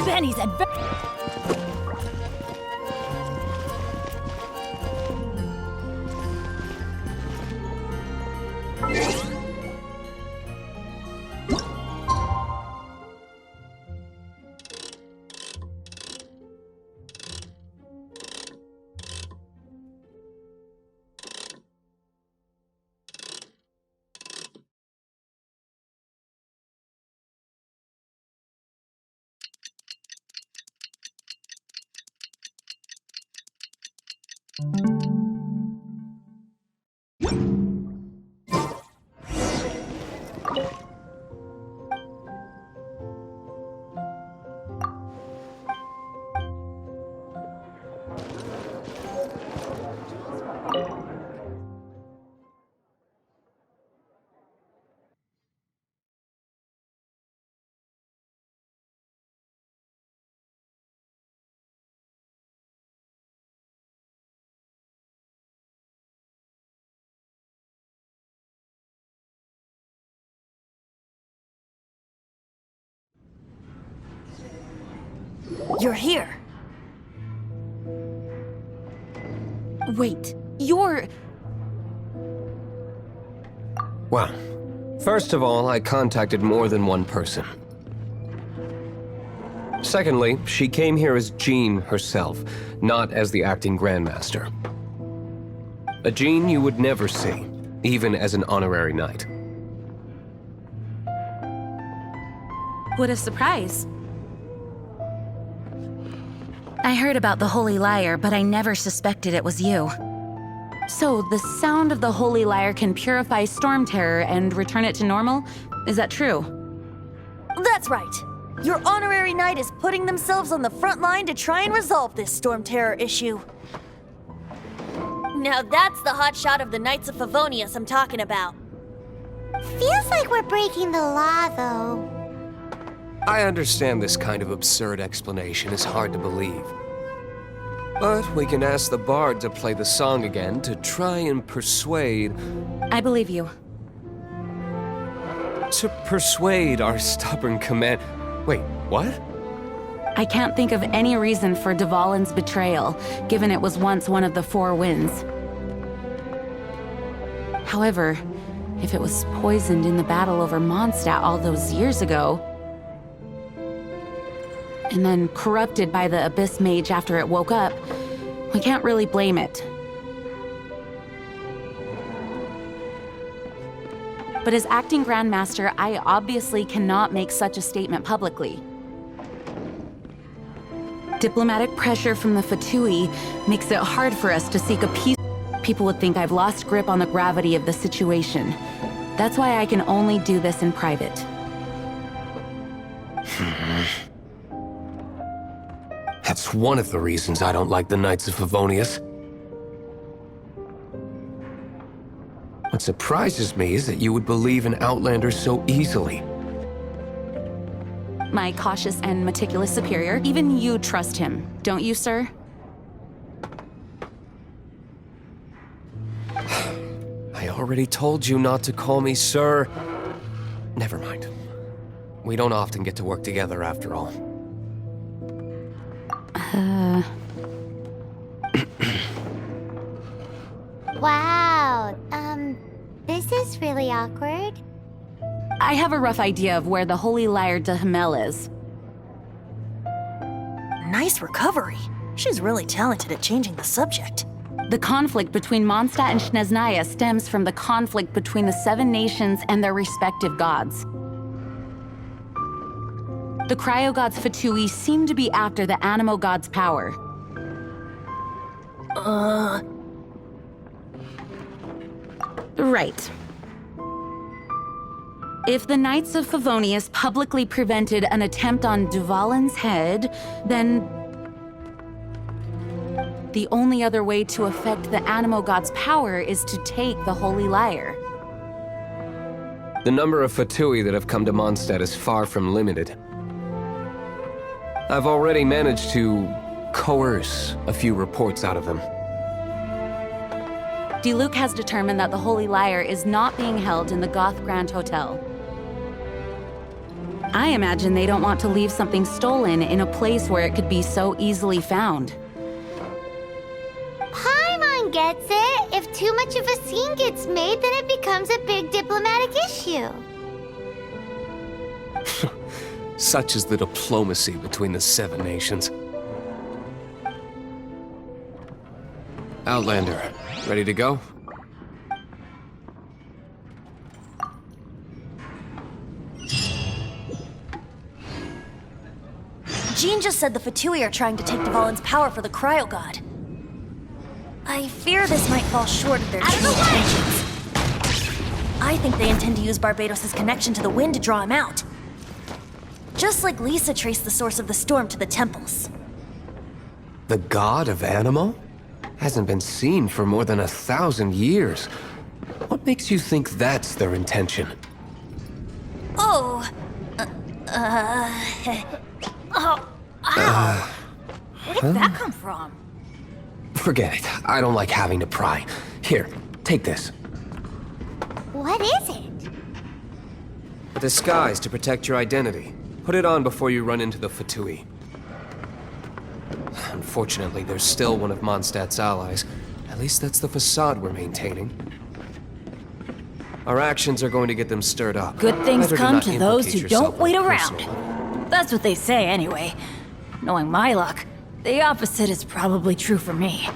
Benny's adventure. You're here. Wait, you're... Well, first of all, I contacted more than one person. Secondly, she came here as Jean herself, not as the acting Grandmaster. A Jean you would never see, even as an honorary knight. What a surprise. I heard about the Holy Lyre, but I never suspected it was you. So, the sound of the Holy Lyre can purify Storm Terror and return it to normal? Is that true? That's right. Your honorary knight is putting themselves on the front line to try and resolve this Storm Terror issue. Now that's the hotshot of the Knights of Favonius I'm talking about. Feels like we're breaking the law, though. I understand this kind of absurd explanation is hard to believe. But we can ask the bard to play the song again to try and persuade... I believe you. To persuade our stubborn command... Wait, what? I can't think of any reason for Dvalin's betrayal, given it was once one of the Four Winds. However, if it was poisoned in the battle over Mondstadt all those years ago, and then corrupted by the Abyss Mage after it woke up, we can't really blame it. But as acting Grandmaster, I obviously cannot make such a statement publicly. Diplomatic pressure from the Fatui makes it hard for us to seek a peace. People would think I've lost grip on the gravity of the situation. That's why I can only do this in private. That's one of the reasons I don't like the Knights of Favonius. What surprises me is that you would believe in Outlanders so easily. My cautious and meticulous superior, even you trust him, don't you, sir? I already told you not to call me sir. Never mind. We don't often get to work together after all. Wow, this is really awkward. I have a rough idea of where the Holy Lyre de Himmel is. Nice recovery. She's really talented at changing the subject. The conflict between Mondstadt and Snezhnaya stems from the conflict between the Seven Nations and their respective gods. The cryo-gods Fatui seem to be after the Animo god's power. Right. If the Knights of Favonius publicly prevented an attempt on Dvalin's head, then the only other way to affect the Animo god's power is to take the Holy Lyre. The number of Fatui that have come to Mondstadt is far from limited. I've already managed to coerce a few reports out of them. Diluc has determined that the Holy Lyre is not being held in the Goth Grand Hotel. I imagine they don't want to leave something stolen in a place where it could be so easily found. Paimon gets it. If too much of a scene gets made, then it becomes a big diplomatic issue. Such is the diplomacy between the Seven Nations. Outlander, ready to go? Jean just said the Fatui are trying to take Dvalin's power for the Cryo God. I fear this might fall short of their true intentions. I think they intend to use Barbados' connection to the wind to draw him out. Just like Lisa traced the source of the storm to the temples. The god of Animo? Hasn't been seen for more than 1,000 years. What makes you think that's their intention? Oh. Ow. Where did that come from? Forget it. I don't like having to pry. Here, take this. What is it? A disguise to protect your identity. Put it on before you run into the Fatui. Unfortunately, there's still one of Mondstadt's allies. At least that's the facade we're maintaining. Our actions are going to get them stirred up. Good things Better come not to those implicate who yourself don't wait on a around. personal level. That's what they say anyway. Knowing my luck, the opposite is probably true for me.